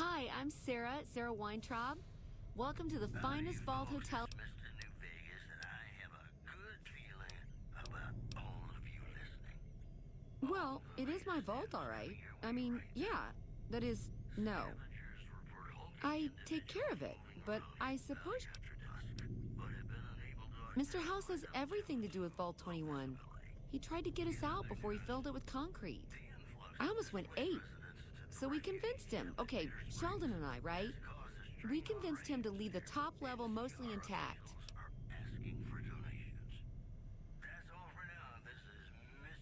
Hi, I'm Sarah Weintraub. Welcome to the finest vault hotel. Mr. New Vegas, and I have a good feeling about all of you listening. Well, it is my vault, all right. I mean, yeah, that is, no. I take care of it, but I suppose Mr. House has everything to do with Vault 21. He tried to get us out before he filled it with concrete. I almost went ape. So we convinced him. Okay, Sheldon and I, right? We convinced him to leave the top level mostly intact.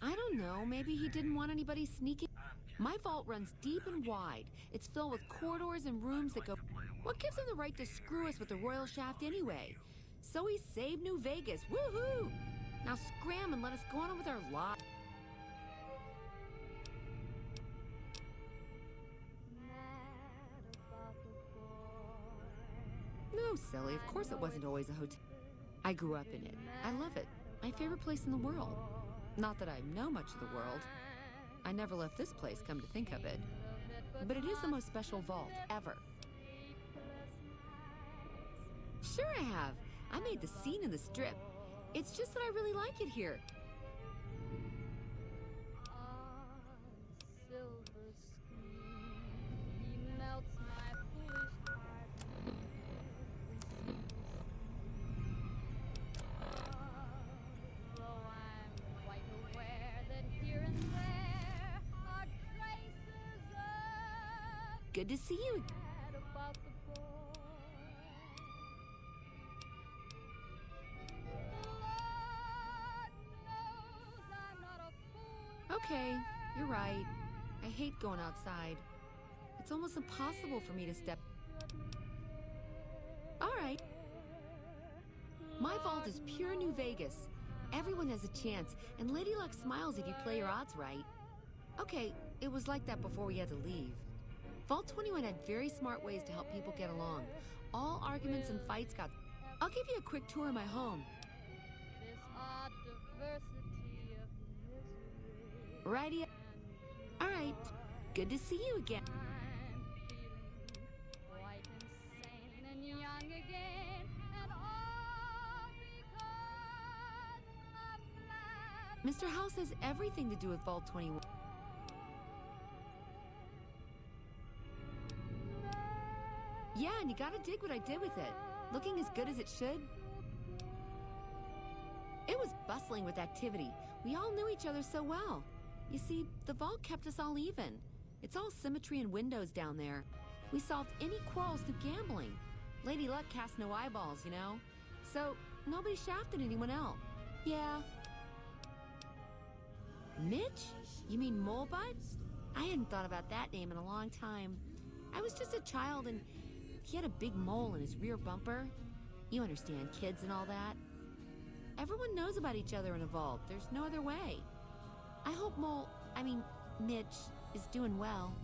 I don't know, maybe he didn't want anybody sneaking. My vault runs deep and wide. It's filled with corridors and rooms that go... What gives him the right to screw us with the royal shaft anyway? So he saved New Vegas, woohoo! Now scram and let us go on with our lives. No, silly, of course it wasn't always a hotel. I grew up in it. I love it. My favorite place in the world. Not that I know much of the world. I never left this place, come to think of it. But it is the most special vault ever. Sure I have. I made the scene in the strip. It's just that I really like it here. Good to see you. Okay, you're right. I hate going outside. It's almost impossible for me to step. All right. My vault is pure New Vegas. Everyone has a chance, and Lady Luck smiles if you play your odds right. Okay, it was like that before we had to leave. Vault 21 had very smart ways to help people get along. All arguments and fights got... I'll give you a quick tour of my home. Righty. All right. Good to see you again. Mr. House has everything to do with Vault 21. Yeah, and you gotta dig what I did with it. Looking as good as it should. It was bustling with activity. We all knew each other so well. You see, the vault kept us all even. It's all symmetry and windows down there. We solved any quarrels through gambling. Lady Luck cast no eyeballs, you know? So, nobody shafted anyone else. Yeah. Mitch? You mean Molebutt? I hadn't thought about that name in a long time. I was just a child and he had a big mole in his rear bumper. You understand, kids and all that. Everyone knows about each other in a vault. There's no other way. I hope Mitch is doing well.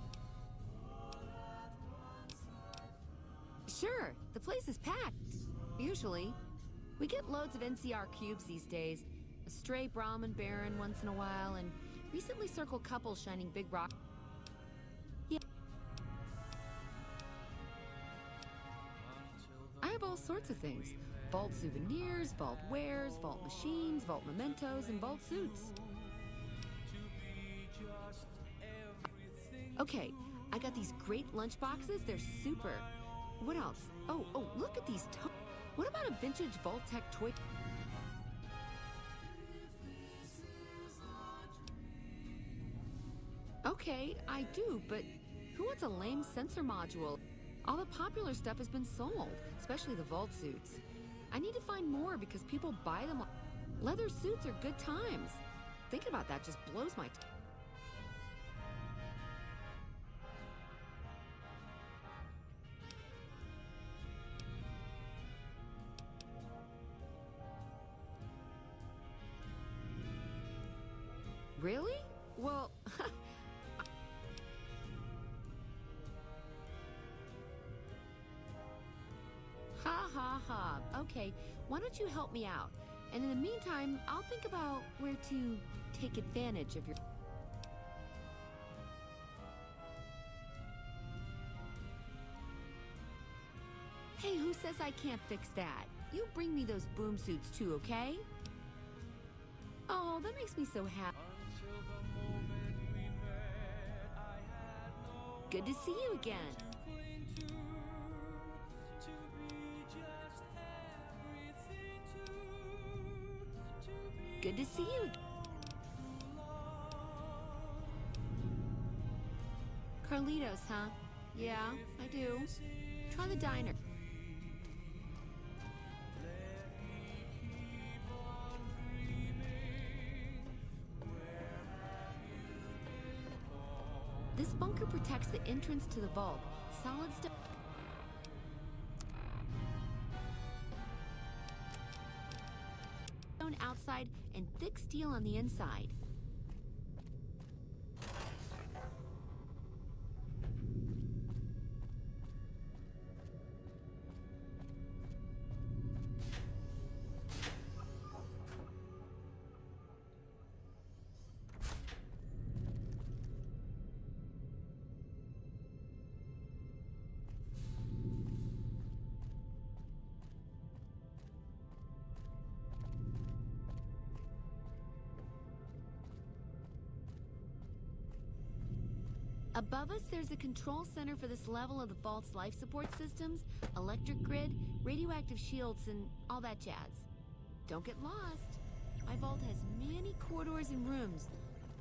Sure, the place is packed. Usually. We get loads of NCR cubes these days. A stray Brahmin Baron once in a while, and recently circled couples shining big rock. Yeah. I have all sorts of things. Vault souvenirs, vault wares, vault machines, vault mementos, and vault suits. Okay, I got these great lunch boxes. They're super. What else? Oh, look at these what about a vintage Vault-Tec toy? Okay, I do, but who wants a lame sensor module? All the popular stuff has been sold, especially the vault suits. I need to find more because people buy them. Leather suits are good times. Thinking about that just blows my... Really? Well... Ha. Okay, why don't you help me out? And in the meantime, I'll think about where to take advantage of your... Hey, who says I can't fix that? You bring me those boom suits too, okay? Oh, that makes me so happy. Good to see you again. Good to see you again. Carlitos, huh? Yeah, I do. Try the diner. This bunker protects the entrance to the vault. Solid stone outside and thick steel on the inside. Above us, there's a control center for this level of the vault's life support systems, electric grid, radioactive shields, and all that jazz. Don't get lost. My vault has many corridors and rooms,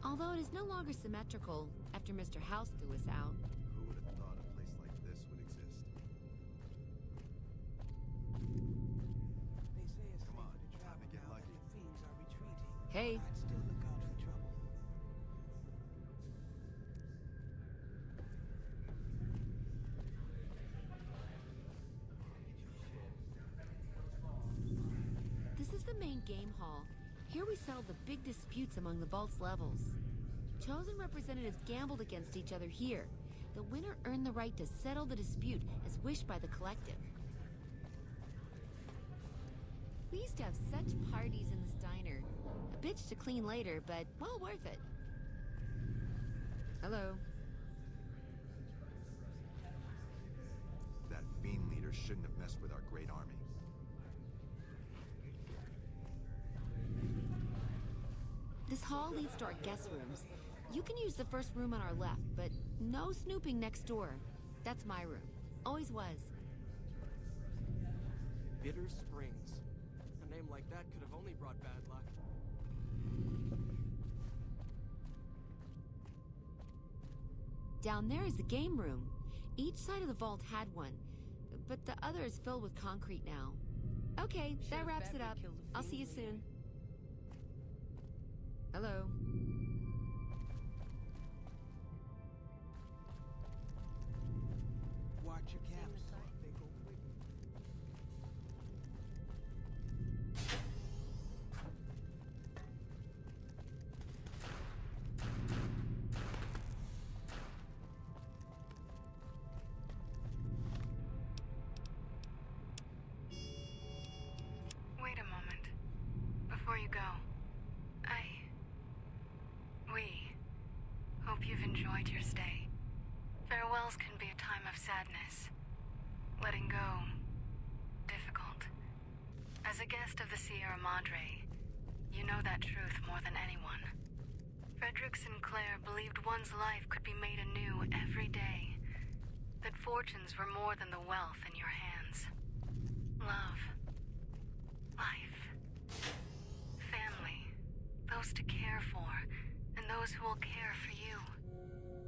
although it is no longer symmetrical after Mr. House threw us out. Who would have thought a place like this would exist? They say it's Come on, safer to time to travel get now lucky. that the fiends are retreating. Hey. I'd still look out for trouble. This is the main game hall. Here we settle the big disputes among the vault's levels. Chosen representatives gambled against each other here. The winner earned the right to settle the dispute as wished by the collective. We used to have such parties in this diner. A bitch to clean later, but well worth it. Hello. That fiend leader shouldn't have messed with our great army. This hall leads to our guest rooms. You can use the first room on our left, but no snooping next door. That's my room. Always was. Bitter Springs. A name like that could have only brought bad luck. Down there is the game room. Each side of the vault had one, but the other is filled with concrete now. Okay, that wraps it up. I'll see you soon. Hello. Watch your caps. They go quick. Wait a moment. Before you go, we hope you've enjoyed your stay. Farewells can be a time of sadness. Letting go, difficult. As a guest of the Sierra Madre, you know that truth more than anyone. Frederick Sinclair believed one's life could be made anew every day. That fortunes were more than the wealth in your hands. Love. Life. Family. Those to care for, and those who will care for you.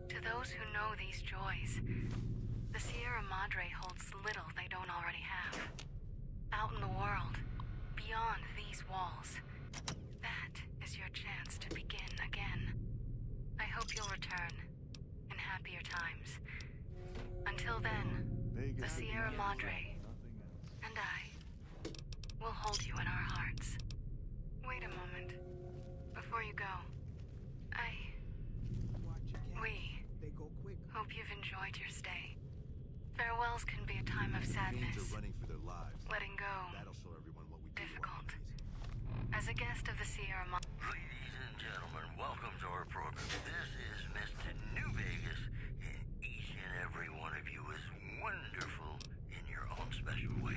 To those who know these joys, the Sierra Madre holds little they don't already have. Out in the world, beyond these walls, that is your chance to begin again. I hope you'll return in happier times. Until then, the Sierra Madre and I will hold you in our hearts. Wait a moment. Before you go, Watch your caps. we They go quick. hope you've enjoyed your stay. Farewells can be a time of Fiends sadness. are running for their lives. Letting go, That'll show everyone what we do to our difficult. enemies. As a guest of the Sierra Madre, Ladies and gentlemen, welcome to our program. This is Mr. New Vegas, and each and every one of you is wonderful in your own special way.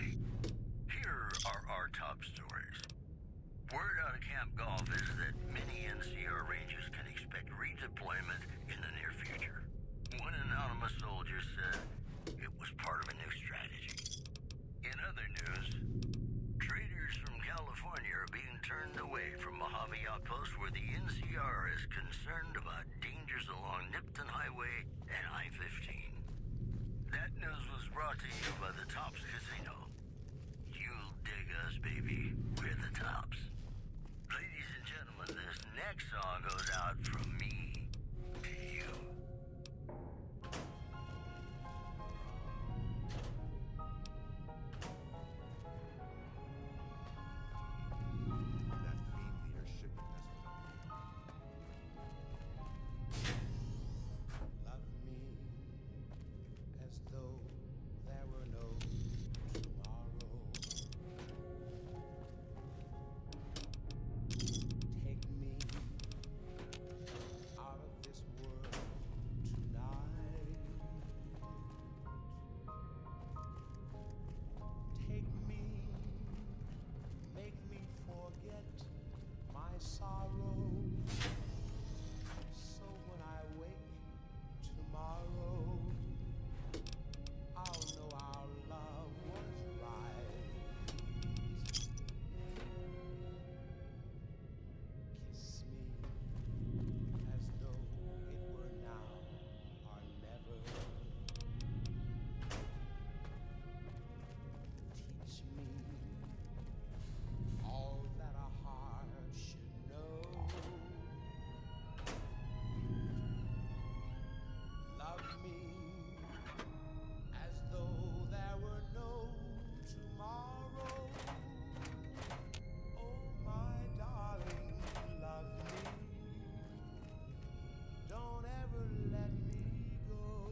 deployment in the near future. One anonymous soldier said it was part of a new strategy. In other news, traders from California are being turned away from Mojave Outpost where the NCR is concerned about dangers along Nipton Highway and I-15. That news was brought to you by the Tops Casino. You'll dig us, baby. We're the Tops. Ladies and gentlemen, this next song goes out from me to you. That fiend leader shouldn't have messed with our Love me as though there were no tomorrow. Take me out of this world tonight. Take me, make me forget my sorrow. So when I wake tomorrow, I'll know our love was right. Kiss me as though it were now or never. Teach me all that a heart should know. Love me as though there were no tomorrow. Oh, my darling, love me. Don't ever let me go.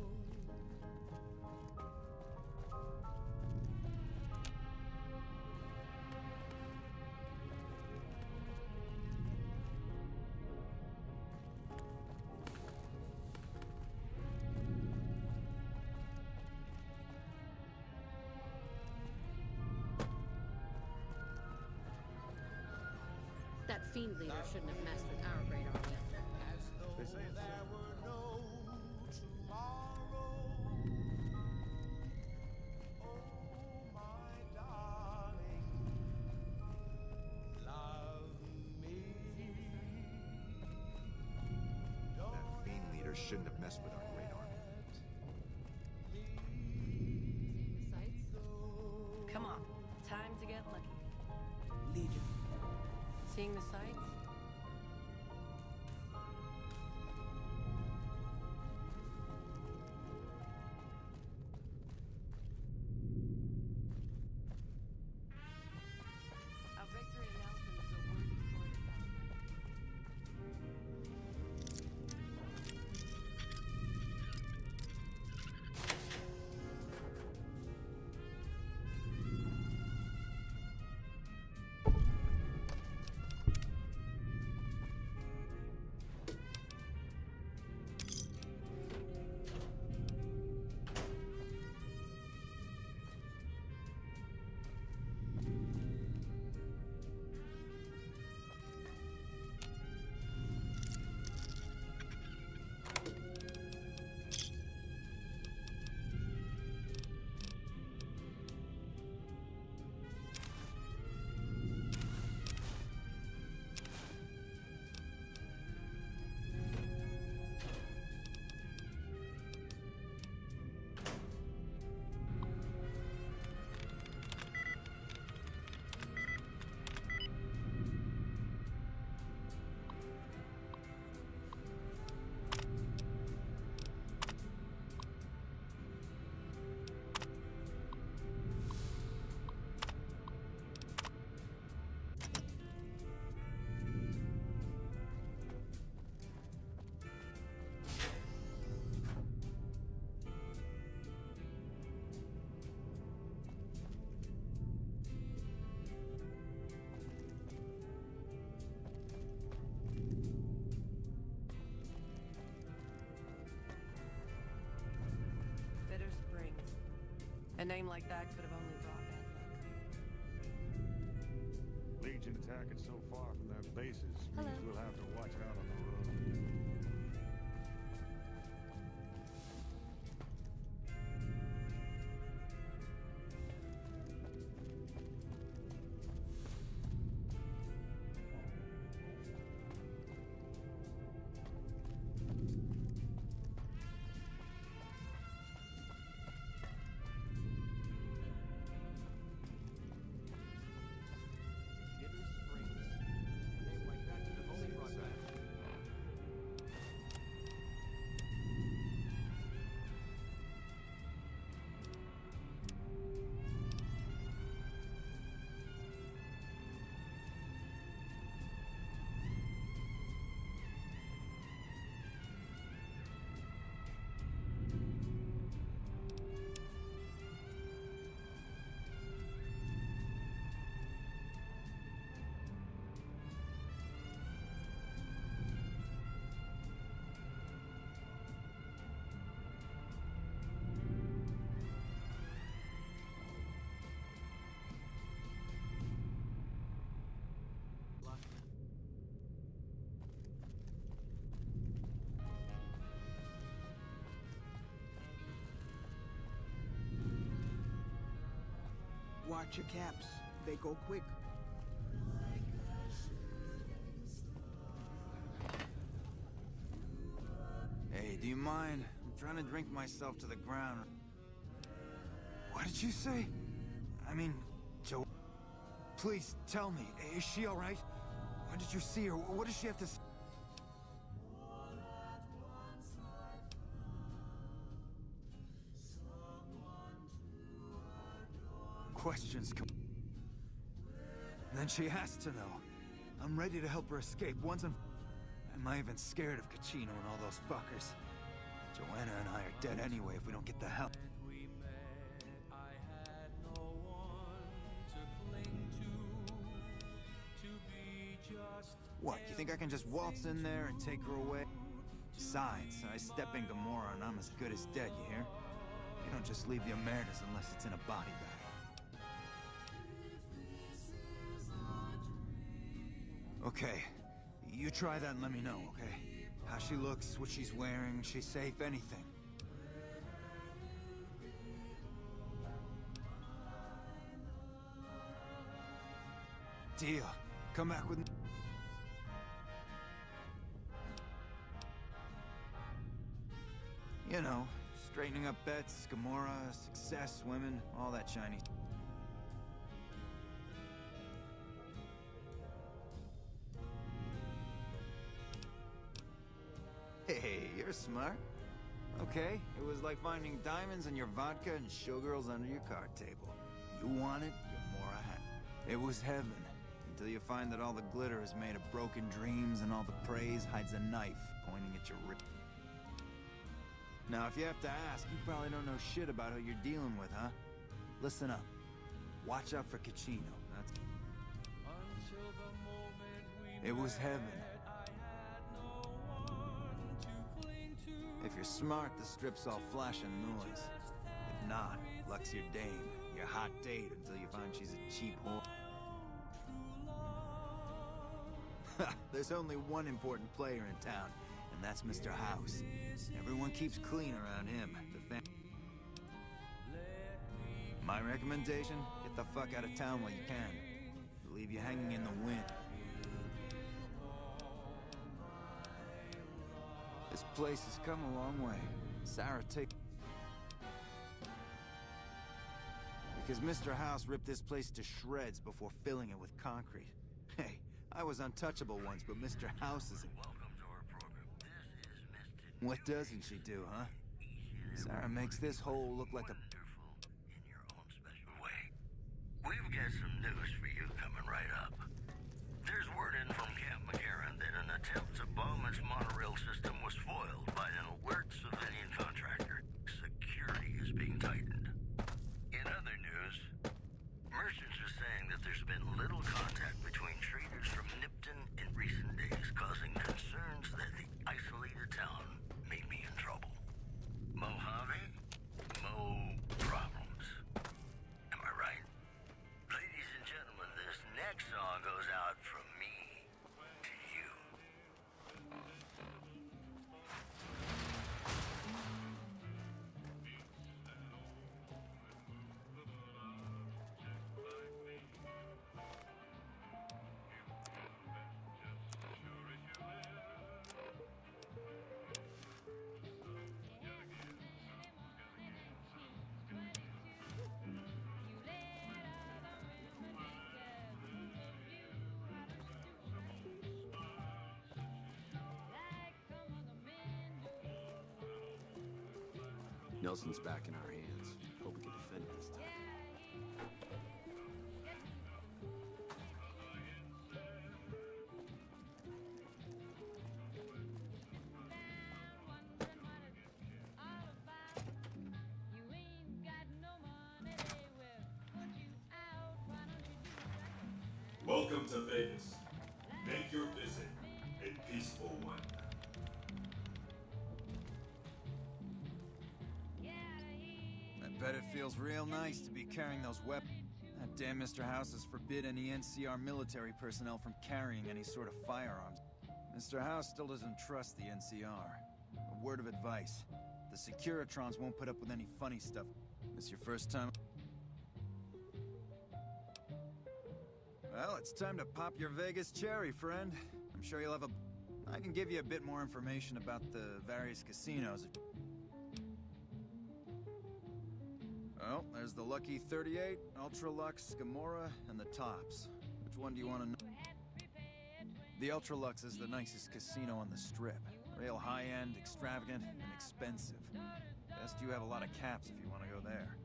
That fiend leader shouldn't have messed with our great army. As though They say it's there were no tomorrow. Oh, my darling, love me. Don't That fiend leader shouldn't have messed with our great army. Seeing the sights? Come on, time to get lucky. Legion. Seeing the sights? Our victory in Nelson is a worthy story to A name like that could have only brought bad luck. Legion attacking so far from their bases Hello. means we'll have to watch out on the road. Watch your caps. They go quick. Hey, do you mind? I'm trying to drink myself to the ground. What did you say? I mean, Joe... Please, tell me, is she alright? When did you see her? What does she have to say? Questions come... Then she has to know. I'm ready to help her escape once and... Am I even scared of Cachino and all those fuckers? Joanna and I are dead anyway if we don't get the help. What, you think I can just waltz in there and take her away? Besides, I step in Gamora and I'm as good as dead, you hear? You don't just leave the Emeritus unless it's in a body bag. Okay, you try that and let me know, okay? How she looks, what she's wearing, she's safe, anything. Deal. Come back with me. You know, straightening up bets, Gamora, success, women, all that shiny. Hey, you're smart. Okay, it was like finding diamonds in your vodka and showgirls under your card table. You want it, Gamora had it. It was heaven. Until you find that all the glitter is made of broken dreams and all the praise hides a knife pointing at your rib. Now, if you have to ask, you probably don't know shit about who you're dealing with, huh? Listen up. Watch out for Cachino. That's... It was heaven. If you're smart, the strip's all flash and noise. If not, luck's your dame, your hot date until you find she's a cheap whore. There's only one important player in town, and that's Mr. House. Everyone keeps clean around him. My recommendation, get the fuck out of town while you can. They'll leave you hanging in the wind. This place has come a long way. Sarah, take... Because Mr. House ripped this place to shreds before filling it with concrete. Hey, I was untouchable once, but Mr. House is... Welcome to our program. This is Mr. What doesn't she do, huh? Sarah makes this hole look like a... Wonderful in your own special way. We've got some news for you coming right up. There's word in from Camp McCarran that an attempt to bomb its monorail system was foiled by an alert civilian contractor. Security is being tightened. In other news, merchants are saying that there's been little contact between traders from Nipton in recent days, causing concerns that the isolated town may be in trouble. Mojave? Mo problems. Am I right? Ladies and gentlemen, this next song goes out from me to you. Nelson's back in our hands. Hope we can defend it this time. Welcome to Vegas. Make your visit a peaceful one. I bet it feels real nice to be carrying those weapons. That damn Mr. House has forbid any NCR military personnel from carrying any sort of firearms. Mr. House still doesn't trust the NCR. A word of advice. The Securitrons won't put up with any funny stuff. This your first time? Well, it's time to pop your Vegas cherry, friend. I'm sure you'll have a... I can give you a bit more information about the various casinos. Well, there's the Lucky 38, Ultra Lux, Gamora, and the Tops. Which one do you want to know? The Ultra Lux is the nicest casino on the Strip. Real high-end, extravagant, and expensive. Best you have a lot of caps if you want to go there.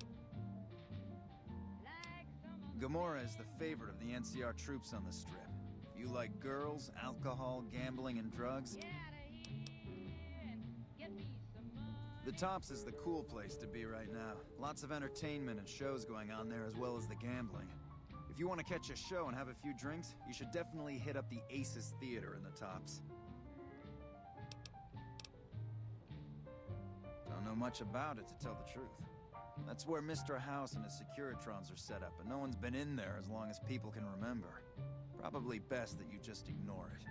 Gamora is the favorite of the NCR troops on the Strip. If you like girls, alcohol, gambling, and drugs... The Tops is the cool place to be right now. Lots of entertainment and shows going on there as well as the gambling. If you want to catch a show and have a few drinks, you should definitely hit up the Aces Theater in the Tops. Don't know much about it, to tell the truth. That's where Mr. House and his Securitrons are set up, but no one's been in there as long as people can remember. Probably best that you just ignore it.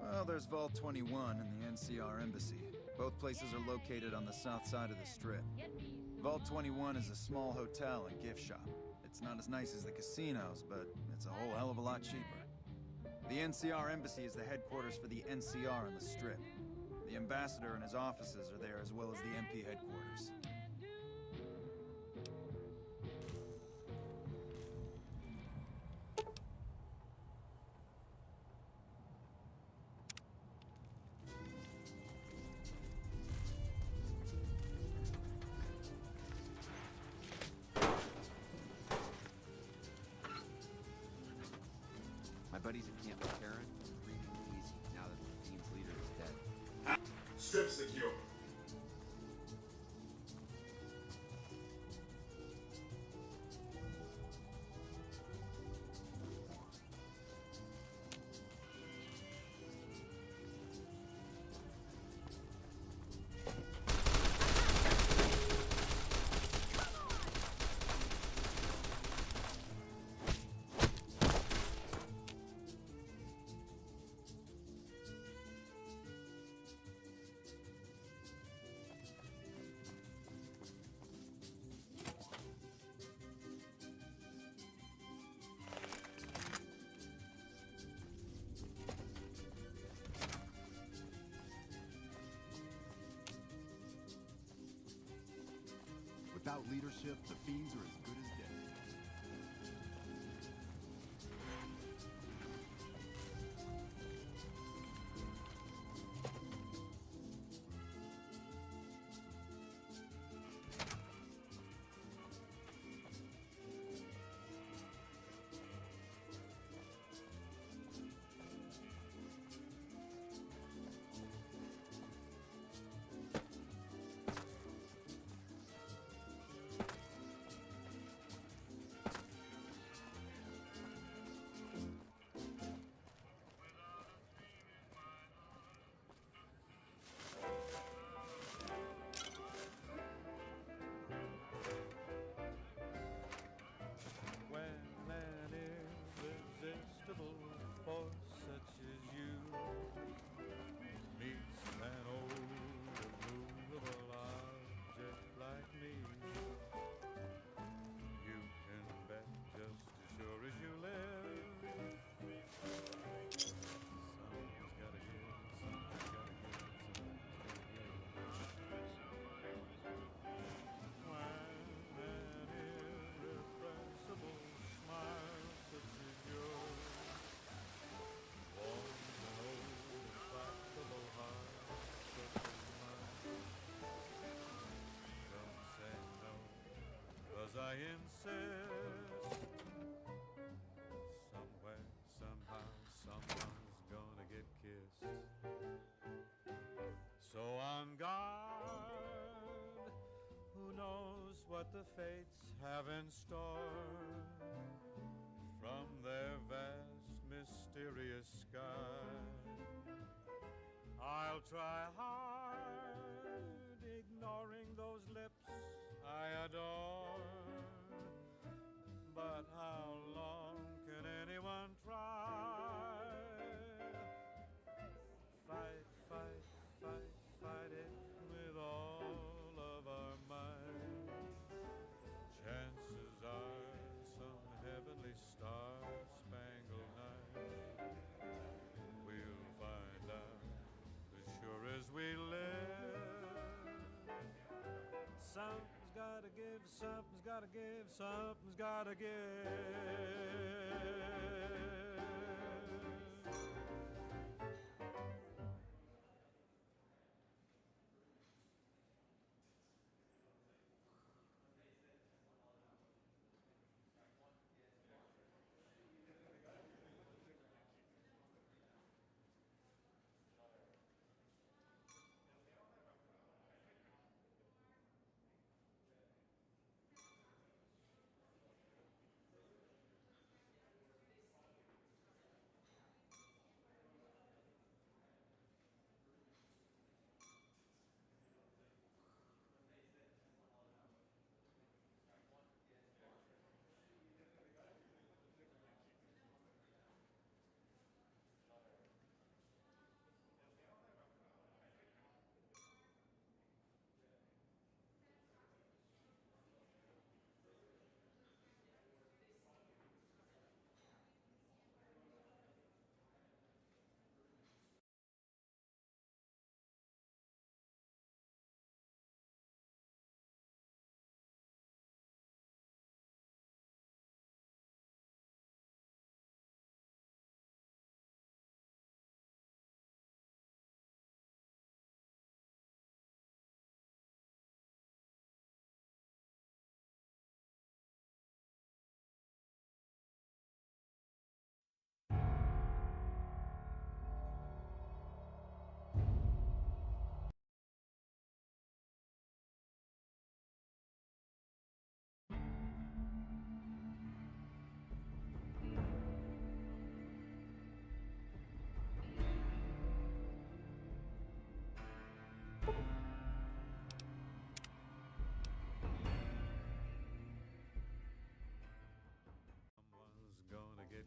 Well, there's Vault 21 and the NCR Embassy. Both places are located on the south side of the Strip. Vault 21 is a small hotel and gift shop. It's not as nice as the casinos, but it's a whole hell of a lot cheaper. The NCR Embassy is the headquarters for the NCR on the Strip. The ambassador and his offices are there as well as the MP headquarters. My buddies at Camp McCarran are breathing easy now that the Fiend's leader is dead. Strip secure. Without leadership, the Fiends are as good as dead. I insist. Somewhere, somehow, someone's gonna get kissed. So on guard, who knows what the fates have in store from their vast, mysterious sky. I'll try hard, ignoring adore. But how long can anyone try? Fight, fight, fight, fight it with all of our might. Chances are some heavenly star-spangled night we'll find out as sure as we live. Something's gotta give, something's gotta give, something's gotta give.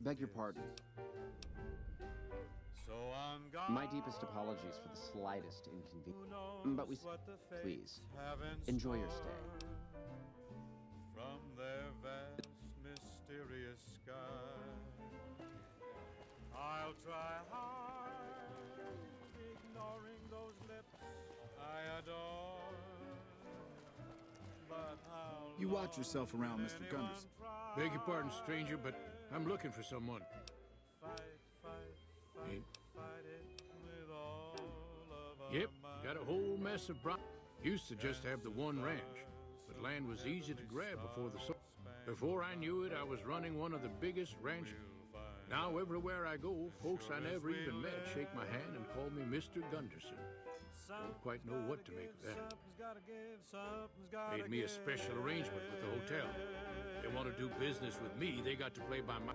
Beg your pardon. So I'm gone. My deepest apologies for the slightest inconvenience. But please, enjoy your stay. From their vast, mysterious sky, I'll try hard, ignoring those lips I adore. But how You watch yourself around, Mr. Gunderson. Beg your pardon, stranger, but I'm looking for someone. Yep, got a whole mess of Used to just have the one ranch, but land was easy to grab before I knew it, I was running one of the biggest ranches. Now everywhere I go, folks I never even met shake my hand and call me Mr. Gunderson. Don't quite know what to make of that. Made me a special arrangement with the hotel. They want to do business with me, they got to play by my...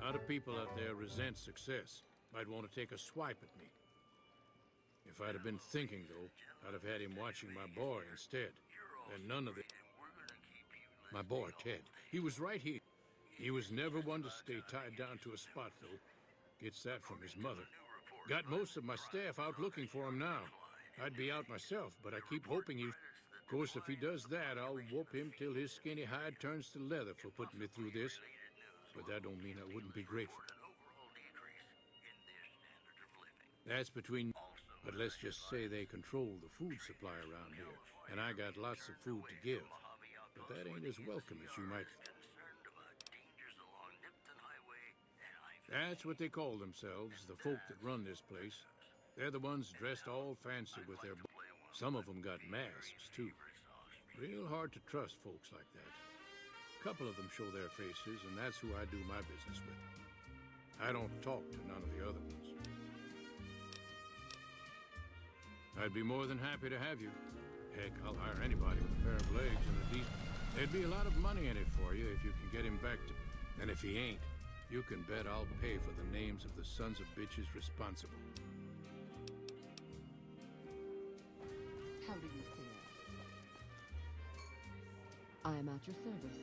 A lot of people out there resent success. Might want to take a swipe at me. If I'd have been thinking, though, I'd have had him watching my boy instead. And none of it. My boy, Ted. He was right here. He was never one to stay tied down to a spot, though. Gets that from his mother. Got most of my staff out looking for him now. I'd be out myself, but I keep hoping he... Of course, if he does that, I'll whoop him till his skinny hide turns to leather for putting me through this. But that don't mean I wouldn't be grateful. That's between... But let's just say they control the food supply around here, and I got lots of food to give. But that ain't as welcome as you might... That's what they call themselves, the folk that run this place. They're the ones dressed all fancy with their... Some of them got masks, too. Real hard to trust folks like that. A couple of them show their faces, and that's who I do my business with. I don't talk to none of the other ones. I'd be more than happy to have you. Heck, I'll hire anybody with a pair of legs and a decent... There'd be a lot of money in it for you if you can get him back to... And if he ain't, you can bet I'll pay for the names of the sons of bitches responsible. How do you feel? I'm at your service.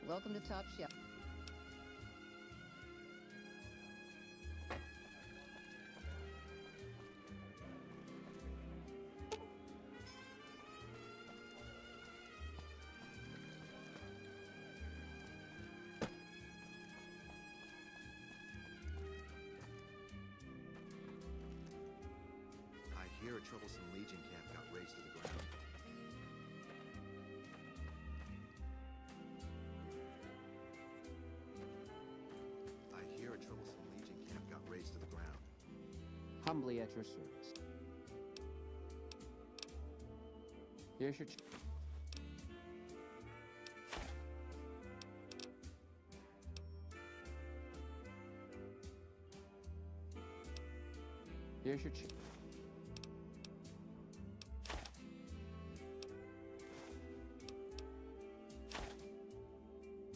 Welcome to Top Shelf. I hear a troublesome Legion camp got razed to the ground. I hear a troublesome Legion camp got razed to the ground. Humbly at your service. Here's your... Here's your...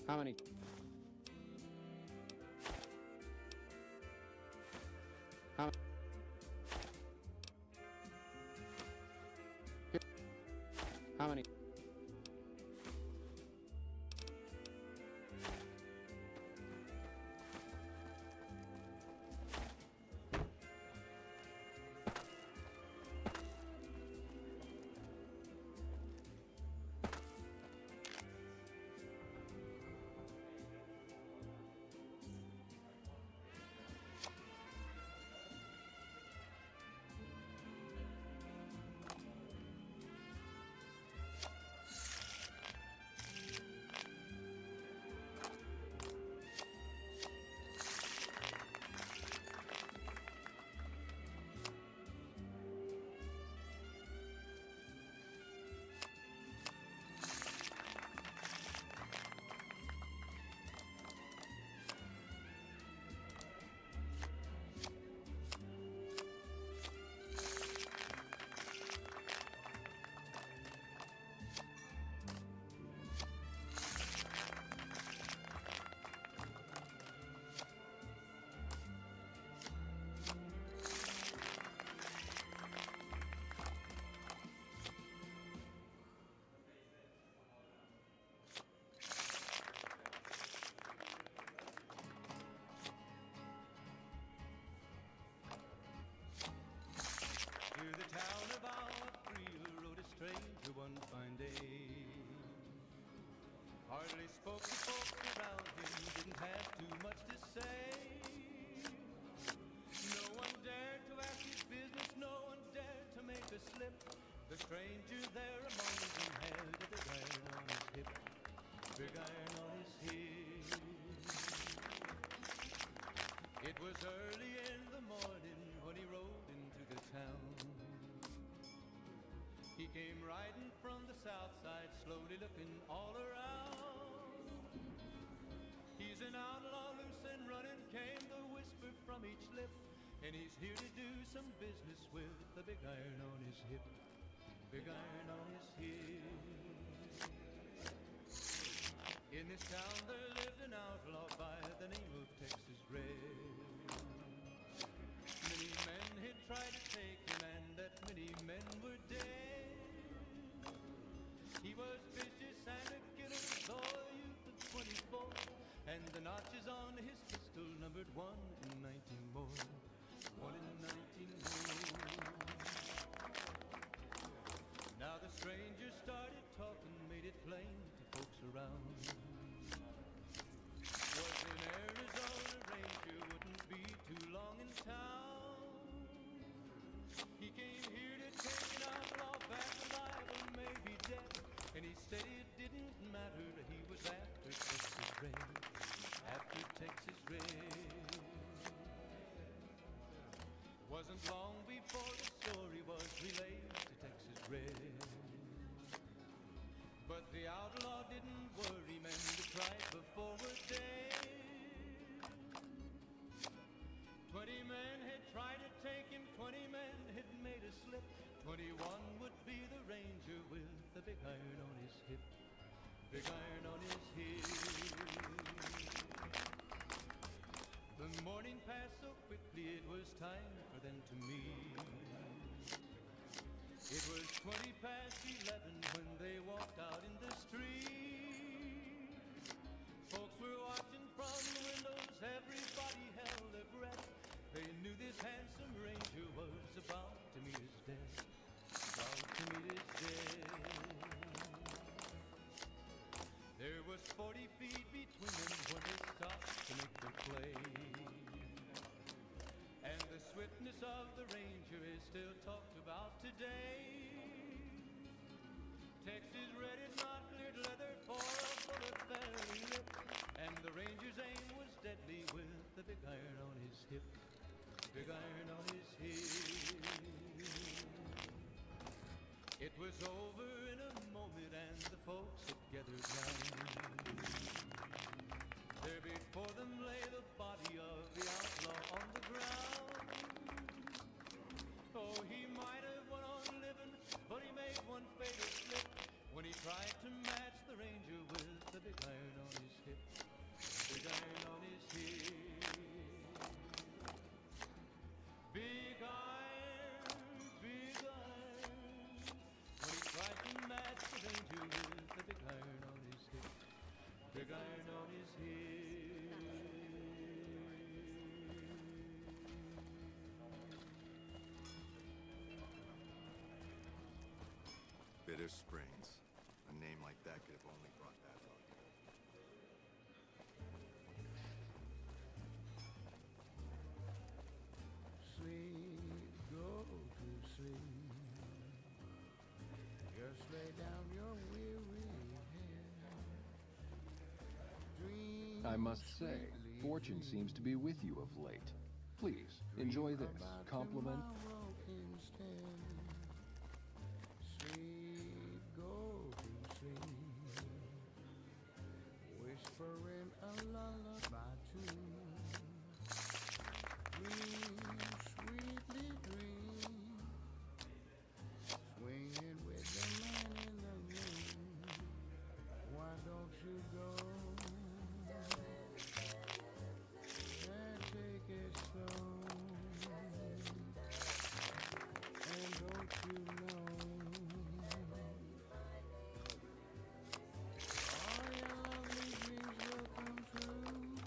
How many? How? Here. How many? To the town of Alfreel rode a stranger one fine day. Hardly spoke to folks around him, didn't have too much to say. No one dared to ask his business, no one dared to make a slip. The stranger there among them had a big iron on his hip, big iron on his hip. It was early in the morning when he rode into the town. He came riding from the south side, slowly looking all around. He's an outlaw, loose and running, came the whisper from each lip. And he's here to do some business with the big iron on his hip, big iron on his hip. In this town there lived an outlaw by the name of Texas Red. Many men had tried to take him, and that many men were dead. He was vicious and a killer, though a youth of 24, and the notches on his pistol numbered 1 in 19 more, 1 in 19 more. Now the stranger started talking, made it plain to folks around. Was in Arizona Ranger, wouldn't be too long in town. He came here to take an outlaw back alive or maybe dead. And he said it didn't matter, he was after Texas Red, after Texas Red. Wasn't long before the story was relayed to Texas Red. But the outlaw didn't worry, men that tried before were dead. 20 men had tried to take him, 20 men had made a slip. 21 would be the ranger with the big iron on his hip, big iron on his hip. The morning passed so quickly it was time for them to meet. It was 11 when they walked out in the street. Folks were watching from the windows, everybody held their breath. They knew this handsome ranger was about to meet his death, about to meet his death. There was 40 feet between them when they stopped to make their play. And the swiftness of the ranger is still talked about today. Texas red is not cleared leather for a bullet fairly lit. And the ranger's aim was deadly with the big iron on his hip. Big iron on his hip. It was over in a moment and the folks had gathered round. There before them lay the body of the outlaw on the ground. Oh, he might have went on living, but he made one fatal slip when he tried to match the ranger with the big iron on his hip. Big iron on his hip. Big iron, big iron. When he tried to match the ranger with the big iron on his hip. Big iron on his hip. Bitter Springs. A name like that could have only brought that luck. Sleep, go to sleep. Just lay down your weary head. Dream I must say, sweetly, fortune seems to be with you of late. Please, enjoy this. about Compliment. tomorrow instead. Sleep, go to sleep. Whispering a lullaby tune. Dream, sweetly dream. Swinging with the man in the moon. Why don't you go and take it slow? And don't you know all your lovely dreams will come true?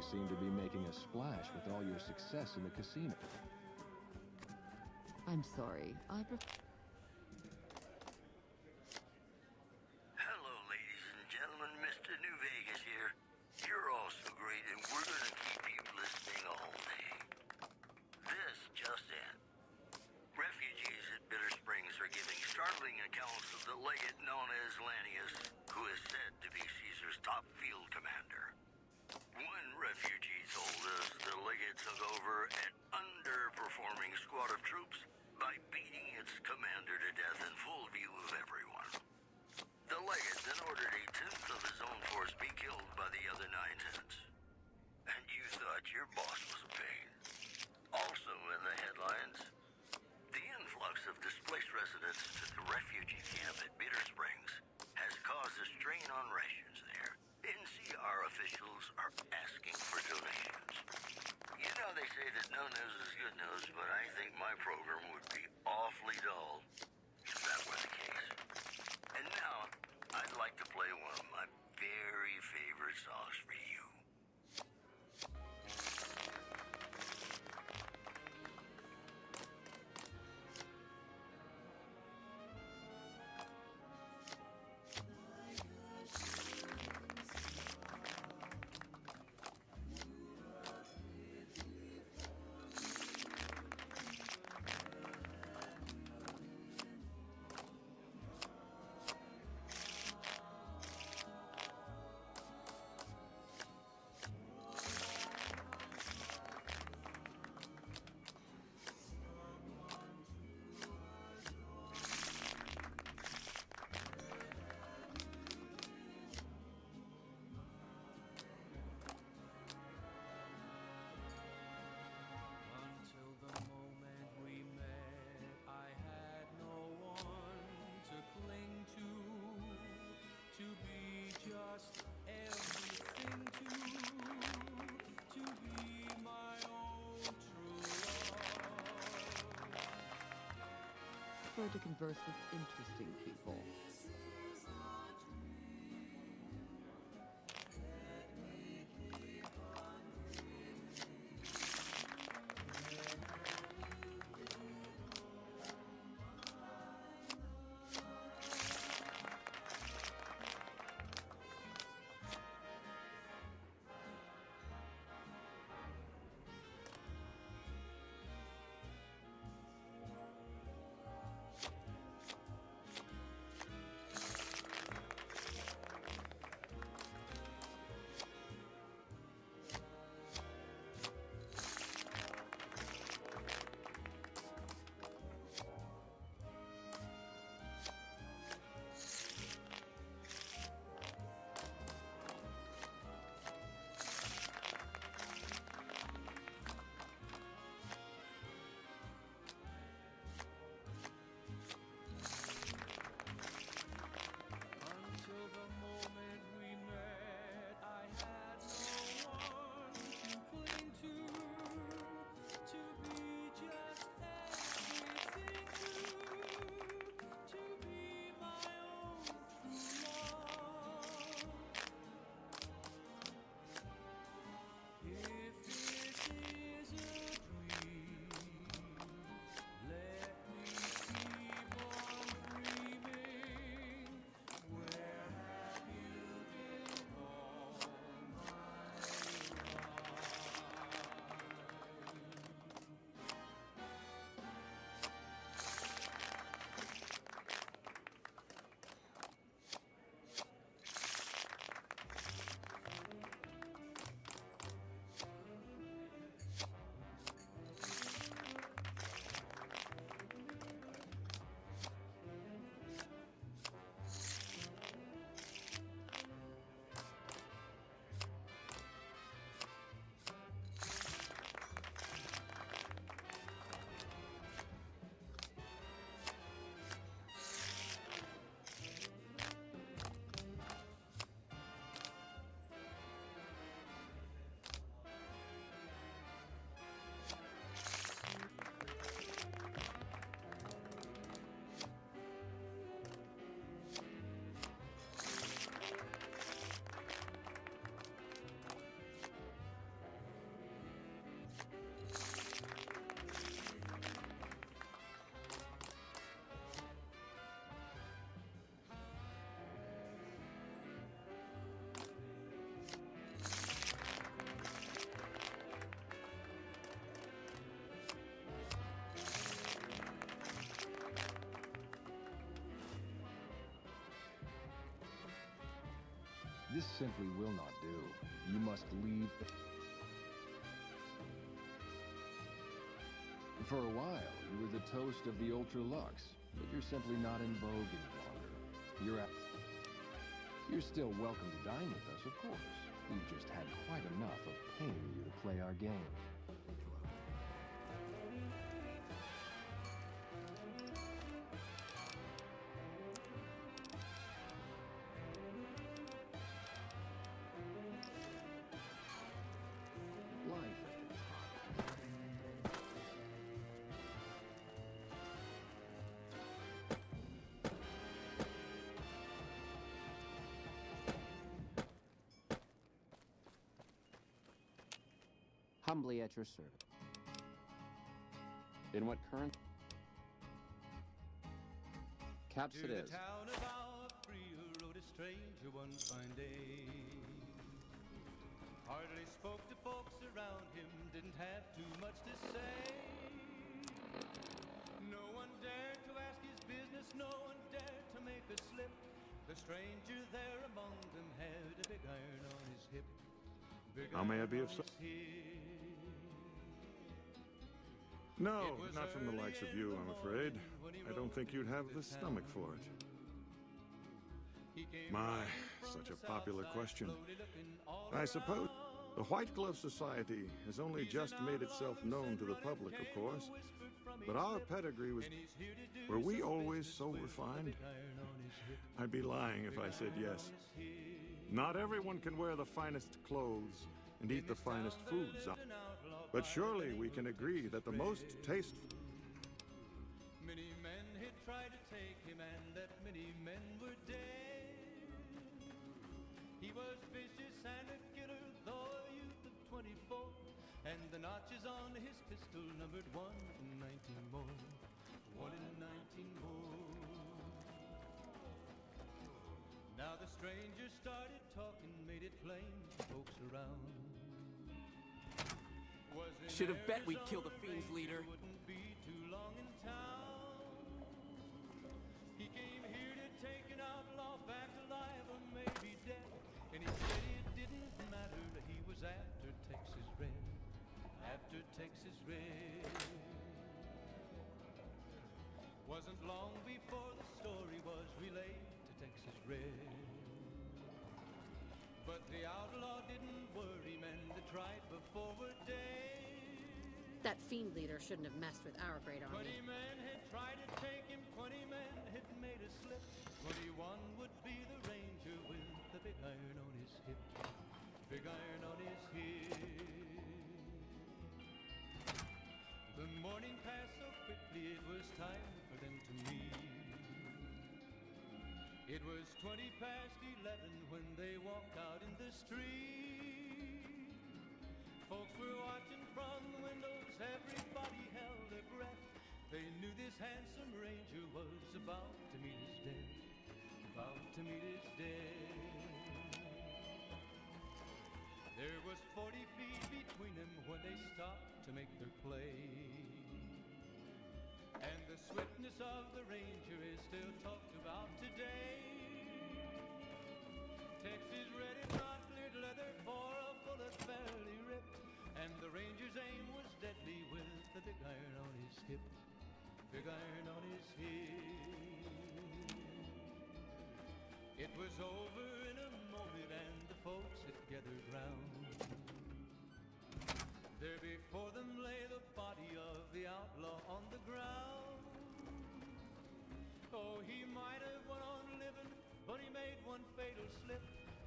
seem to be making a splash with all your success in the casino. I'm sorry. Hello, ladies and gentlemen. Mr. New Vegas here. You're all so great, and we're gonna keep you listening all day. This just in. Refugees at Bitter Springs are giving startling accounts of the legate known as Lanius, who is said to be Caesar's top field commander. One refugee told us the legate took over an underperforming squad of troops by beating its commander to death in full view of everyone. The legate then ordered a tenth of his own force be killed by the other 9/10. And you thought your boss was a pain. Also in the headlines, the influx of displaced residents to the refugee camp at Bitter Springs has caused a strain on rations there. NCR officials are asking for donations. You know, they say that no news is good news, but I think my program would be awfully dull if that were the case. And now, I'd like to play one of my very favorite songs for you. Until the moment we met, I had no one to cling to be just everything to be my own true love. Prefer to converse with interesting people. This simply will not do. You must leave. For a while, you were the toast of the Ultra Lux, but you're simply not in vogue any longer. You're still welcome to dine with us, of course. We've just had quite enough of paying you to play our game. Life at the top. Humbly at your service. In what current? Caps To it the is. town of our free rode a stranger one fine day. Hardly spoke to folks around him, didn't have too much to say. No one dared to ask his business, no one dared to make a slip. The stranger there among them had a big iron on his hip. Big How may I iron be on of his hip. No, not from the likes of you, I'm afraid. I don't think you'd have the stomach for it. My, such a popular question. I suppose the White Glove Society has only just made itself known to the public, of course. But our pedigree was... Were we always so refined? I'd be lying if I said yes. Not everyone can wear the finest clothes and eat the finest foods. But surely we can agree that the most tasteful... Many men had tried to take him, and that many men were dead. He was vicious and a killer, though a youth of 24, and the notches on his pistol numbered 1 in 19 more. 1 in 19 more. Now the stranger started talking, made it plain to folks around. Should have bet we'd kill the Fiend's leader. Wouldn't be too long in town. He came here to take an outlaw back alive or maybe dead. And he said it didn't matter, he was after Texas Red. After Texas Red. Wasn't long before the story was relayed to Texas Red. But the outlaw didn't worry men that tried before were dead. That Fiend leader shouldn't have messed with our great army. 20 men had tried to take him, 20 men had made a slip. 21 would be the ranger with the big iron on his hip. Big iron on his hip. The morning passed so quickly it was time for them to meet. It was 20 past 11 when they walked out in the street. Folks were watching from the windows, everybody held their breath. They knew this handsome ranger was about to meet his death. About to meet his death. There was 40 feet between them when they stopped to make their play. And the swiftness of the ranger is still talked about today. Texas Red had not cleared leather for a bullet fairly ripped, and the ranger's aim was deadly with the big iron on his hip. Big iron on his hip. It was over in a moment and the folks had gathered round. There before them lay the body of the outlaw on the ground. Oh, he might have went on living, but he made one fatal slip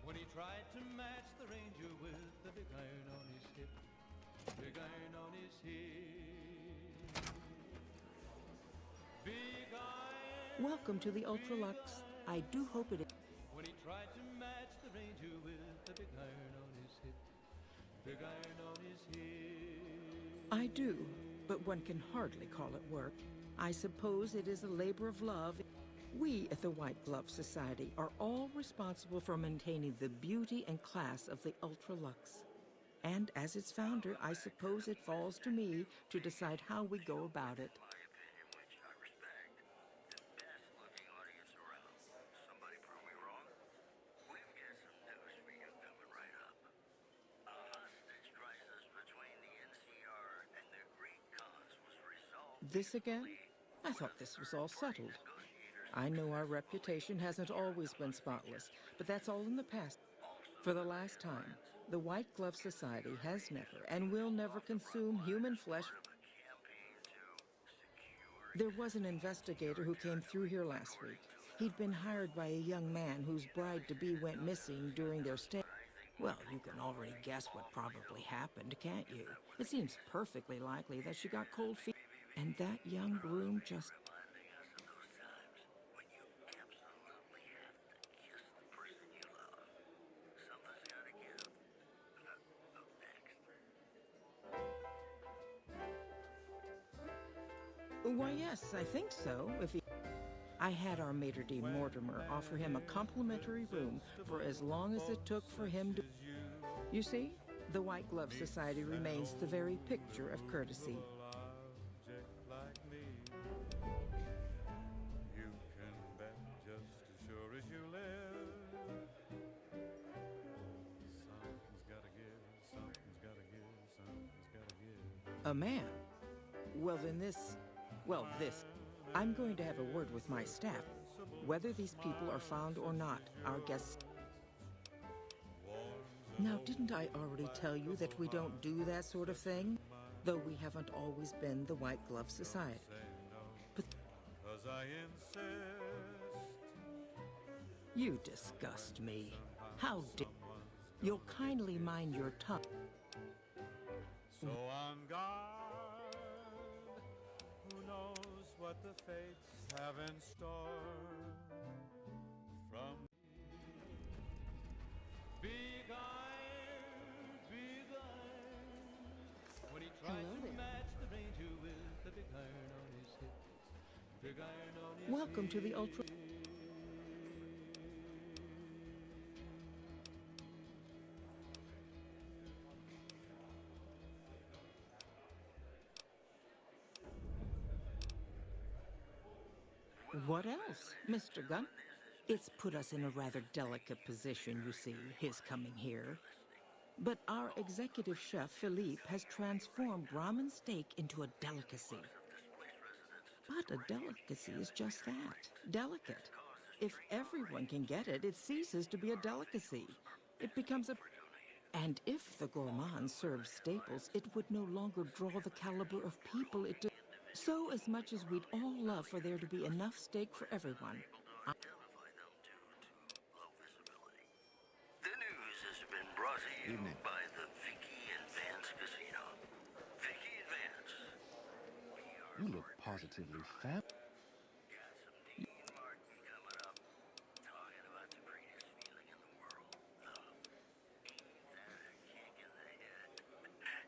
when he tried to match the ranger with the big iron on his hip. Big iron on his hip. Big iron. Welcome to the Ultralux. I do hope it is. When he tried to match the ranger with the big iron on his hip. Big iron on his hip. I do, but one can hardly call it work. I suppose it is a labor of love. We at the White Glove Society are all responsible for maintaining the beauty and class of the Ultralux. And as its founder, I suppose it falls to me to decide how we go about it. My opinion, which I respect, the best looking audience around. Somebody prove me wrong? We've got some news for This again? I thought this was all settled. I know our reputation hasn't always been spotless, but that's all in the past. For the last time, the White Glove Society has never and will never consume human flesh. There was an investigator who came through here last week. He'd been hired by a young man whose bride-to-be went missing during their stay. Well, you can already guess what probably happened, can't you? It seems perfectly likely that she got cold feet, and that young groom just... Why, yes, I think so. If he... I had our maitre d' Mortimer offer him a complimentary room for as long as it took for him to... You see, the White Glove Society remains the very picture of courtesy. A man? Well, then this... Well, this... I'm going to have a word with my staff. Whether these people are found or not, our guests... Now, didn't I already tell you that we don't do that sort of thing? Though we haven't always been the White Glove Society. But... You disgust me. How dare... You'll kindly mind your tongue. So on guard, who knows what the fates have in store from big iron, when he tried to match the ranger with the big iron on his hip. Big iron on his Welcome to the Ultra... What else, Mr. Gunn? It's put us in a rather delicate position, you see, his coming here. But our executive chef, Philippe, has transformed ramen steak into a delicacy. But a delicacy is just that, delicate. If everyone can get it, it ceases to be a delicacy. It becomes a... And if the gourmand serves staples, it would no longer draw the caliber of people it does. So, as much as we'd all love for there to be enough steak for everyone, The news has been brought to you by the Vicky and Vance Casino. Vicky and Vance. You look positively fab. Got some Dean Martin coming up, talking about the greatest feeling in the world. Ain't that a kick in the head?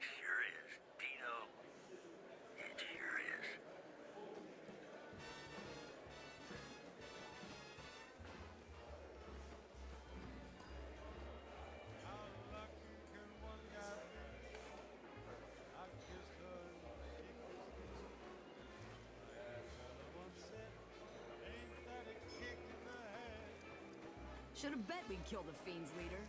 Sure is, Dino. It sure is. Should have bet we'd kill the Fiend's leader.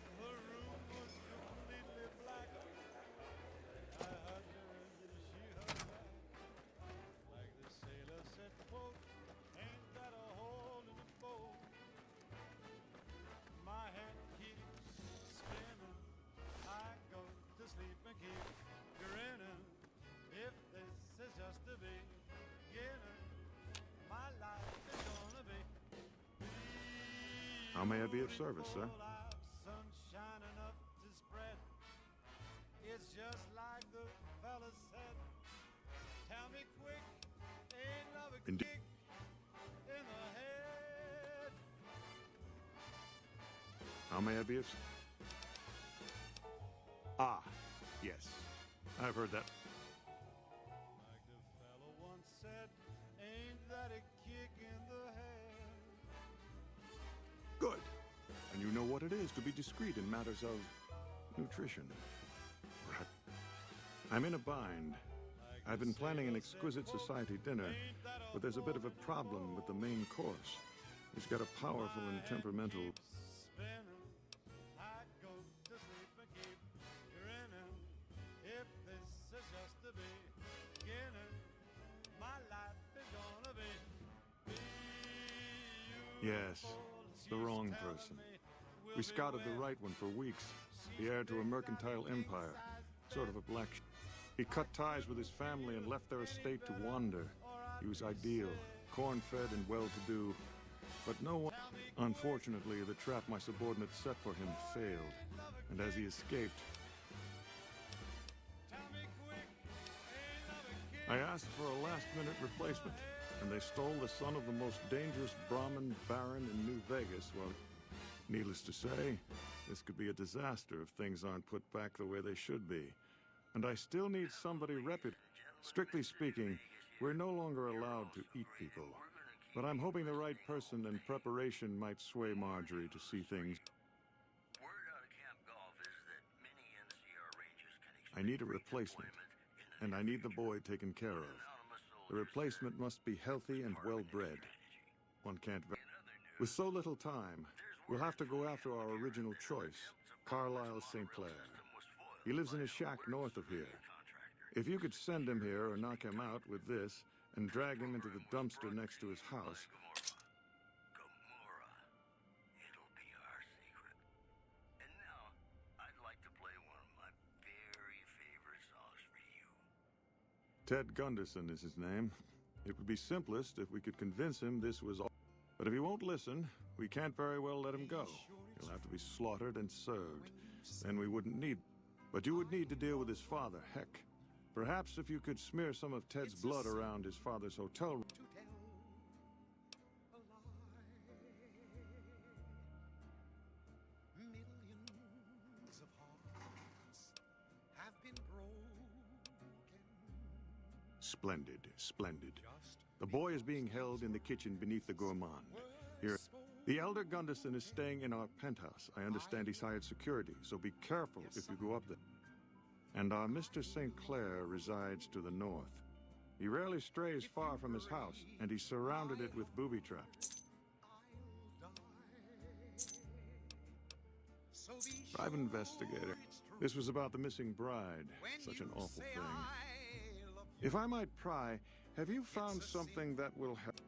How may I be of service, sir? Sunshine enough to spread. It's just like the fella said. Tell me quick, ain't love a Indeed. kick in the head? How may I be of... Ah, yes. I've heard that. Like the fella once said, ain't that a kick in the head? Good. And you know what it is to be discreet in matters of nutrition. Right. I'm in a bind. I've been planning an exquisite society dinner, but there's a bit of a problem with the main course. He's got a powerful and temperamental... I go to sleep and keep grinning. If this is just the beginning, my life Yes, the wrong person. We scouted the right one for weeks. The heir to a mercantile empire. Sort of a black sheep. He cut ties with his family and left their estate to wander. He was ideal, corn-fed and well-to-do. But no one... Unfortunately, the trap my subordinate set for him failed. And as he escaped... I asked for a last-minute replacement, and they stole the son of the most dangerous Brahmin baron in New Vegas. Well, needless to say, this could be a disaster if things aren't put back the way they should be. And I still need somebody reputable. Strictly speaking, we're no longer allowed to eat people. But I'm hoping the right person and preparation might sway Marjorie to see things. I need a replacement, and I need the boy taken care of. The replacement must be healthy and well-bred. One can't... With so little time, we'll have to go after our original choice, Carlisle St. Clair. He lives in a shack north of here. If you could send him here or knock him out with this, and drag him into the dumpster next to his house... It'll be our secret. And now, I'd like to play one of my very favorite songs for you. Ted Gunderson is his name. It would be simplest if we could convince him this was all. But if he won't listen, we can't very well let him go. He'll have to be slaughtered and served. Then we wouldn't need... But you would need to deal with his father, Heck. Perhaps if you could smear some of Ted's blood around his father's hotel room. Millions of hearts have been broken. Splendid, splendid. The boy is being held in the kitchen beneath the gourmand. Here, the elder Gunderson is staying in our penthouse. I understand he's hired security, so be careful if you go up there. And our Mr. St. Clair resides to the north. He rarely strays far from his house, and he's surrounded it with booby traps. Private investigator. This was about the missing bride. Such an awful thing. If I might pry, have you found something that will help?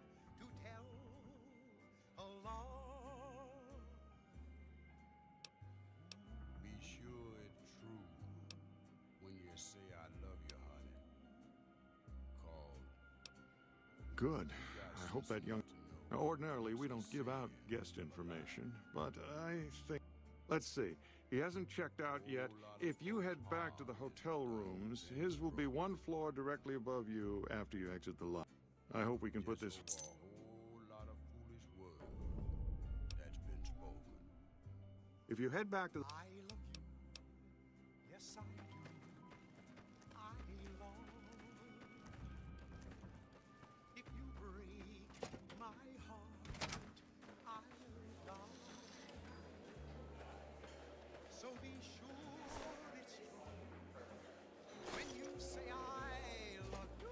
Be sure it's true when you say I love you, honey. Call. Good. I hope that young... Now, ordinarily, we don't give out guest information, but I think... Let's see. He hasn't checked out yet. If you head back to the hotel rooms, his will be one floor directly above you after you exit the lobby. I hope we can put this... A whole lot of foolish words that's been spoken. If you head back to the... I love you. Yes, I do. I long. If you break my heart, I'll die. So be sure it's true when you say I love you.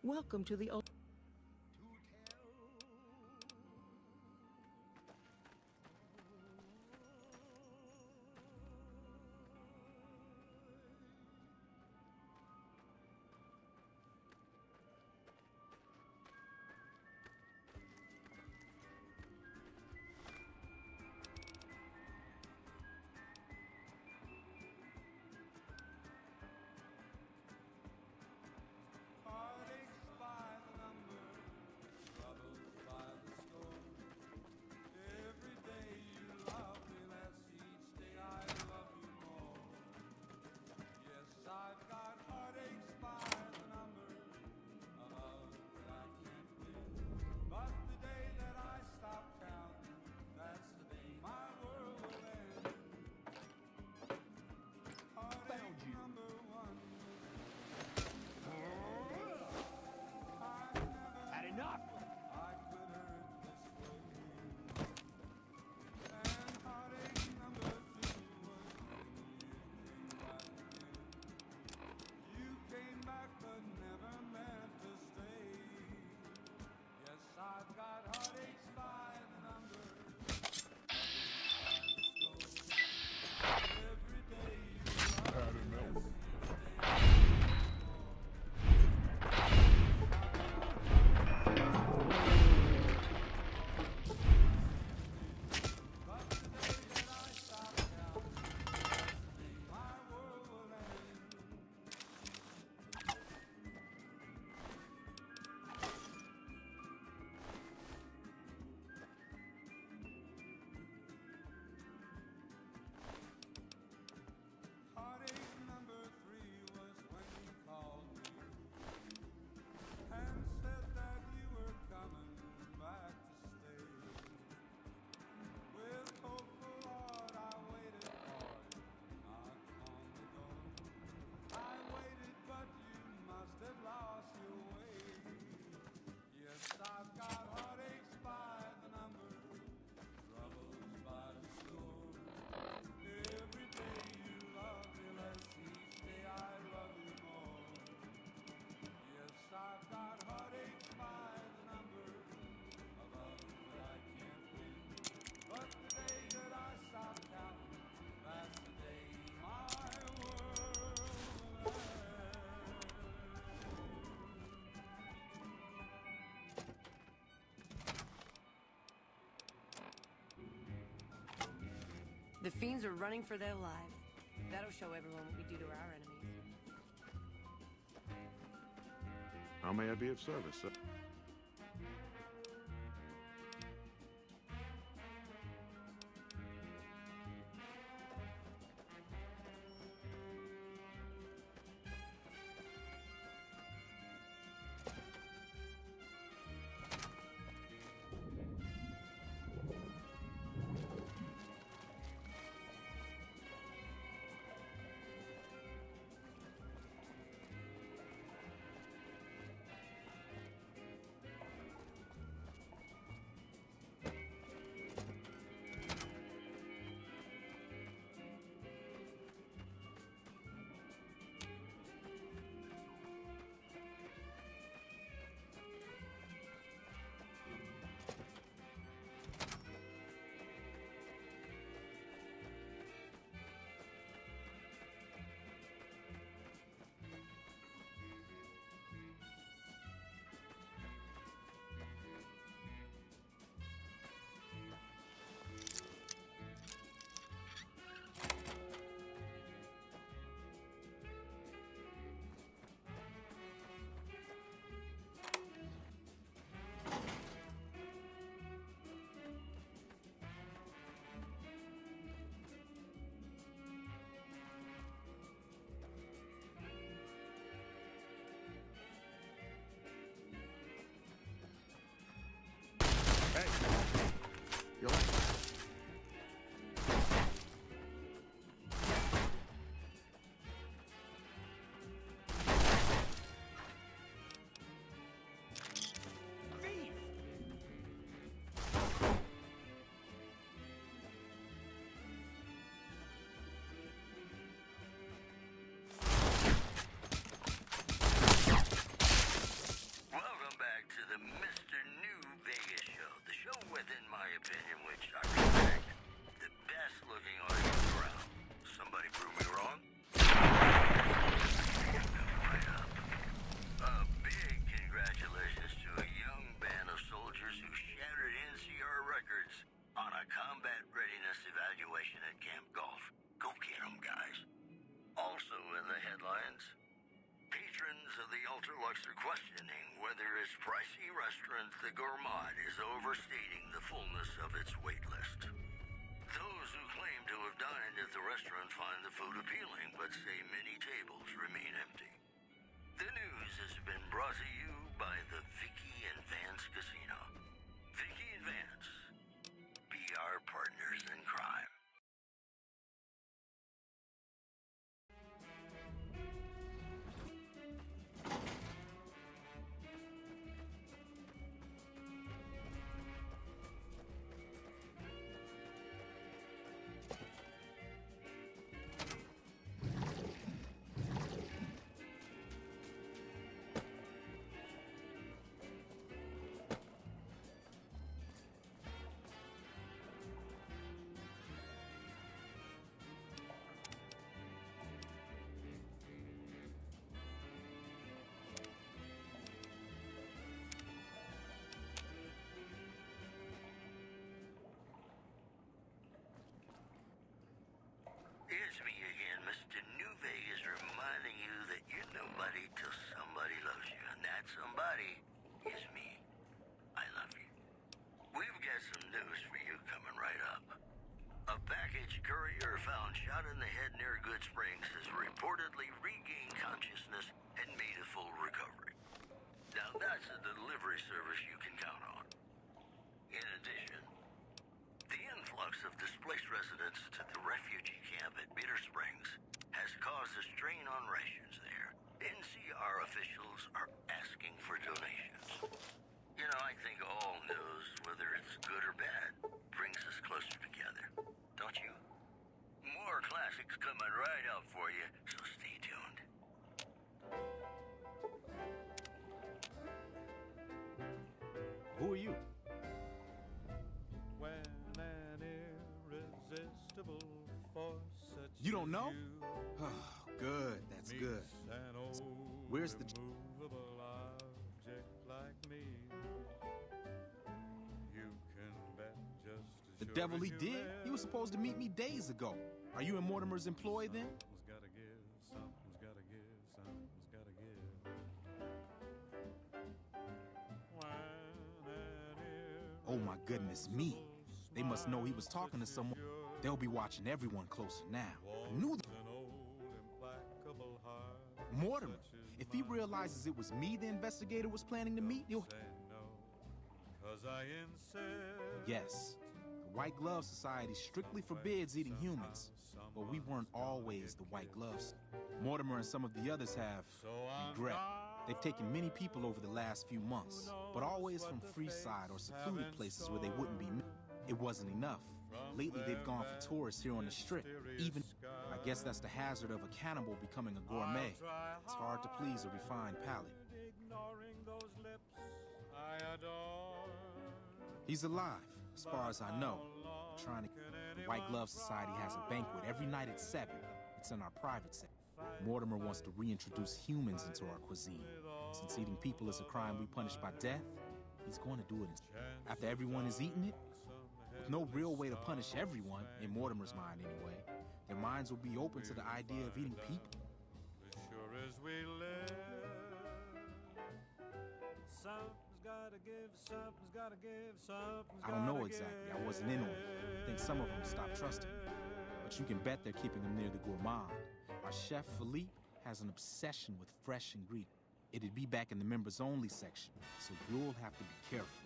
Welcome to the... Heartaches by the The fiends are running for their lives. That'll show everyone what we do to our enemies. How may I be of service, sir? You're like... Welcome back to the Mr. New Vegas show. The show with, in my opinion, which I respect, the best looking audience around. Somebody prove me wrong? Right up. A big congratulations to a young band of soldiers who shattered NCR records on a combat readiness evaluation at Camp Golf. Go get 'em, guys. Also in the headlines, patrons of the Ultralux are questioning whether its pricey restaurant, the Gourmand, is overstating the fullness of its wait list. Those who claim to have dined at the restaurant find the food appealing, but say many tables remain empty. The news has been brought to you by the Vicky and Vance Casino. Vicky and Vance, be our partners in crime. It's me again, Mr. New Vegas, reminding you that you're nobody till somebody loves you, and that somebody is me. I love you. We've got some news for you coming right up. A package courier found shot in the head near Good Springs has reportedly regained consciousness and made a full recovery. Now that's a delivery service you can count on. In addition, the influx of displaced residents to the refugee camp at Bitter Springs has caused a strain on rations there. NCR officials are asking for donations. You know, I think all news, whether it's good or bad, brings us closer together. Don't you? More classics coming right up for you, so stay tuned. Who are you? When an irresistible force such You don't know? as you Oh, good. That's good. meets an Where's the... immovable object like me, you can bet just as The sure devil he did. He was supposed to meet me days ago. Are you in Mortimer's employ then? Something's gotta give, something's gotta give, something's gotta give. Oh my goodness me. They must know he was talking to someone. They'll be watching everyone closer now. I knew that. Mortimer, if he realizes it was me the investigator was planning to meet, he'll... Yes, the White Glove Society strictly forbids eating humans, but we weren't always the White Gloves. Mortimer and some of the others have regret. They've taken many people over the last few months, but always from Freeside or secluded places where they wouldn't be met. It wasn't enough. Lately, they've gone for tourists here on the Strip. Even, I guess that's the hazard of a cannibal becoming a gourmet. It's hard to please a refined palate. He's alive, as far as I know. Trying to... The White Glove Society has a banquet every night at 7. It's in our private sector. Mortimer wants to reintroduce humans into our cuisine. Since eating people is a crime we punish by death, he's going to do it after everyone has eaten it. With no real way to punish everyone, in Mortimer's mind anyway, their minds will be open to the idea of eating people. As sure as we live, something's gotta give, something's gotta give, something's I don't know exactly. I wasn't in on it. I think some of them stopped trusting me. But you can bet they're keeping him near the gourmand. Our chef, Philippe, has an obsession with fresh ingredients. It'd be back in the members-only section, so you'll have to be careful.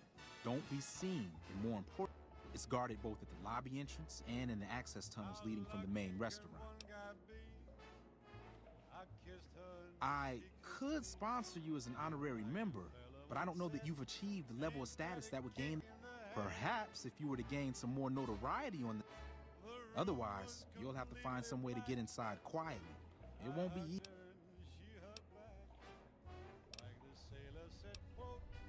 Don't be seen, and more important, it's guarded both at the lobby entrance and in the access tunnels leading from the main restaurant. I could sponsor you as an honorary member, but I don't know that you've achieved the level of status that would gain. Perhaps if you were to gain some more notoriety on the... Otherwise, you'll have to find some way to get inside quietly. It won't be easy.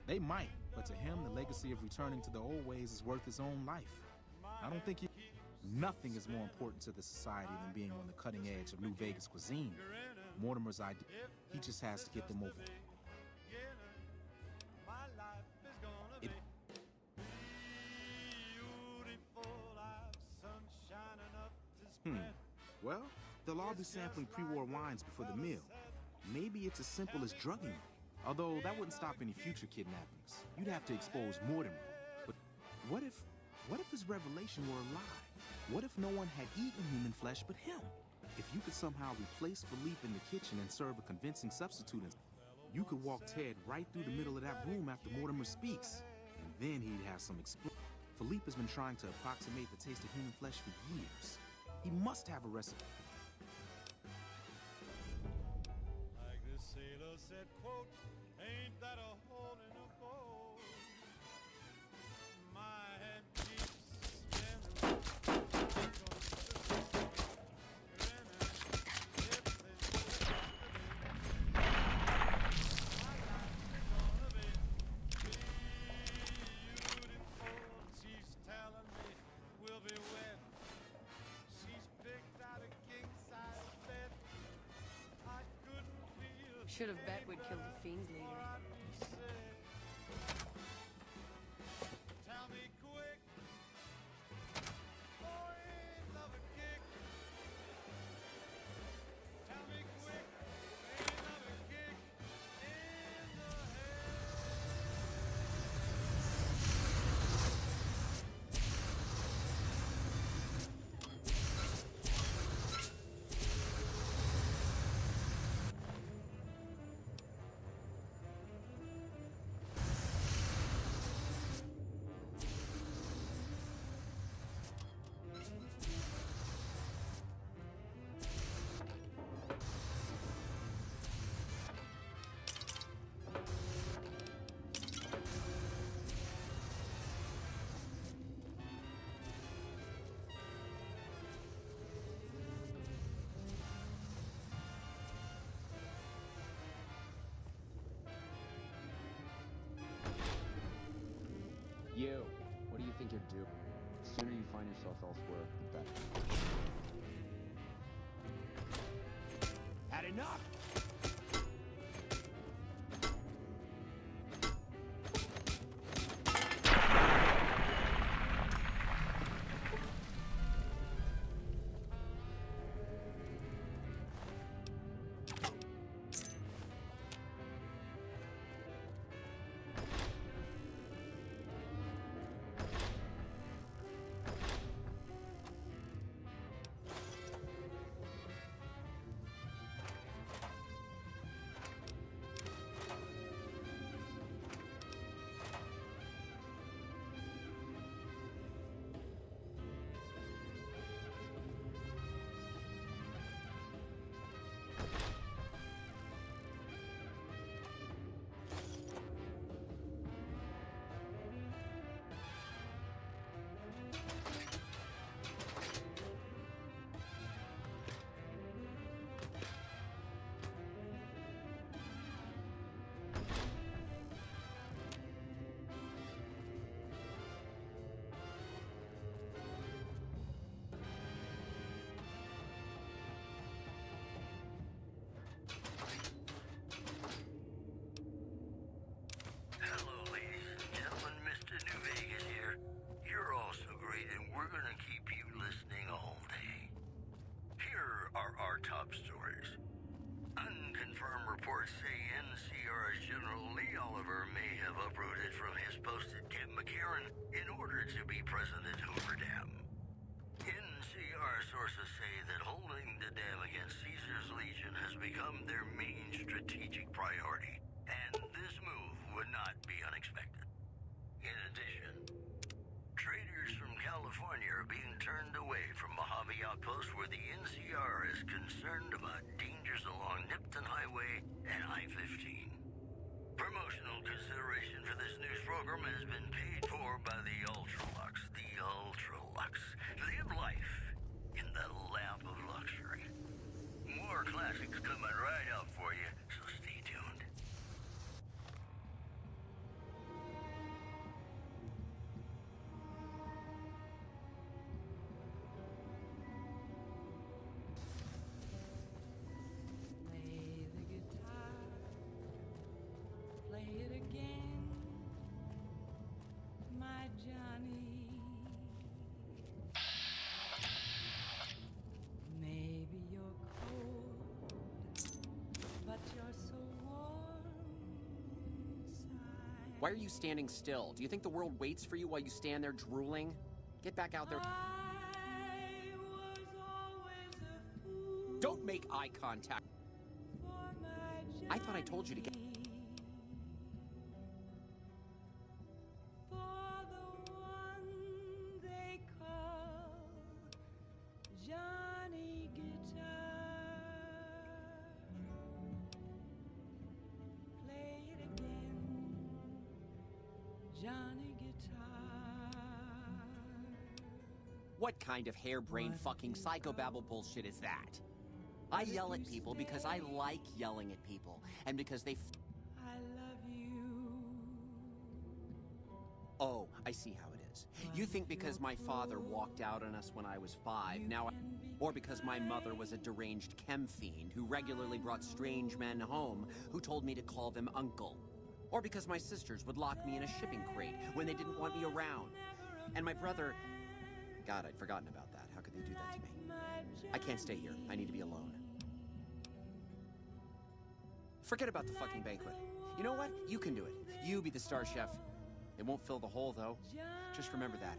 They might, but to him, the legacy of returning to the old ways is worth his own life. I don't think nothing is more important to the society than being on the cutting edge of New Vegas cuisine. Mortimer's idea, he just has to get them over. Well, they'll all be sampling pre-war wines before the meal. Maybe it's as simple as drugging them. Although that wouldn't stop any future kidnappings. You'd have to expose Mortimer. But what if his revelation were a lie? What if no one had eaten human flesh but him? If you could somehow replace Philippe in the kitchen and serve a convincing substitute, you could walk Ted right through the middle of that room after Mortimer speaks. And then he'd have some Philippe has been trying to approximate the taste of human flesh for years. He must have a recipe. Like the sailor said, quote, ain't that a hole in a boat? My head keeps spinning. She's telling me we'll be wed. She's picked out a king-size bed. I couldn't feel. Should have bet we'd killed the Fiend's leader. Tell me quick. Boy, ain't love a kick. Tell me quick. Ain't love a kick in the You, what do you think you're doing? The sooner you find yourself elsewhere, the better. Had enough! Reports say NCR's General Lee Oliver may have uprooted from his post at Camp McCarran in order to be present at Hoover Dam. NCR sources say that holding the dam against Caesar's Legion has become their main strategic priority, and this move would not be unexpected. In addition, traders from California are being turned away from Mojave Outpost, where the NCR is concerned about dangers along Nipton Highway and I-15. Promotional consideration for this news program has been paid for by the Ultralux. The Ultralux. Live life in the lap of luxury. More classics coming right up for you, so stay tuned. Play the guitar, play it again, my Johnny. Maybe you're cold, but you're so warm inside. Why are you standing still? Do you think the world waits for you while you stand there drooling? Get back out there. Don't make eye contact. I thought I told you to get... For the one they call Johnny Guitar. Play it again, Johnny Guitar. What kind of harebrained fucking psychobabble bullshit is that? I yell at people because I like yelling at people, and because they I love you. Oh, I see how it is. You think because my father walked out on us when I was 5, now or because my mother was a deranged chem fiend who regularly brought strange men home who told me to call them uncle. Or because my sisters would lock me in a shipping crate when they didn't want me around. And my brother... God, I'd forgotten about that. How could they do that to me? I can't stay here. I need to be alone. Forget about the fucking banquet. You know what? You can do it. You be the star chef. It won't fill the hole, though. Just remember that.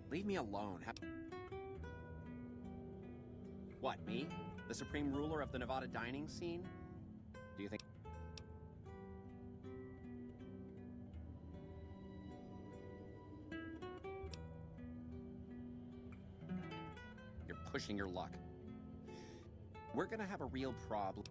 Leave me alone. What, me? The supreme ruler of the Nevada dining scene? Do you think... You're pushing your luck. We're gonna have a real problem.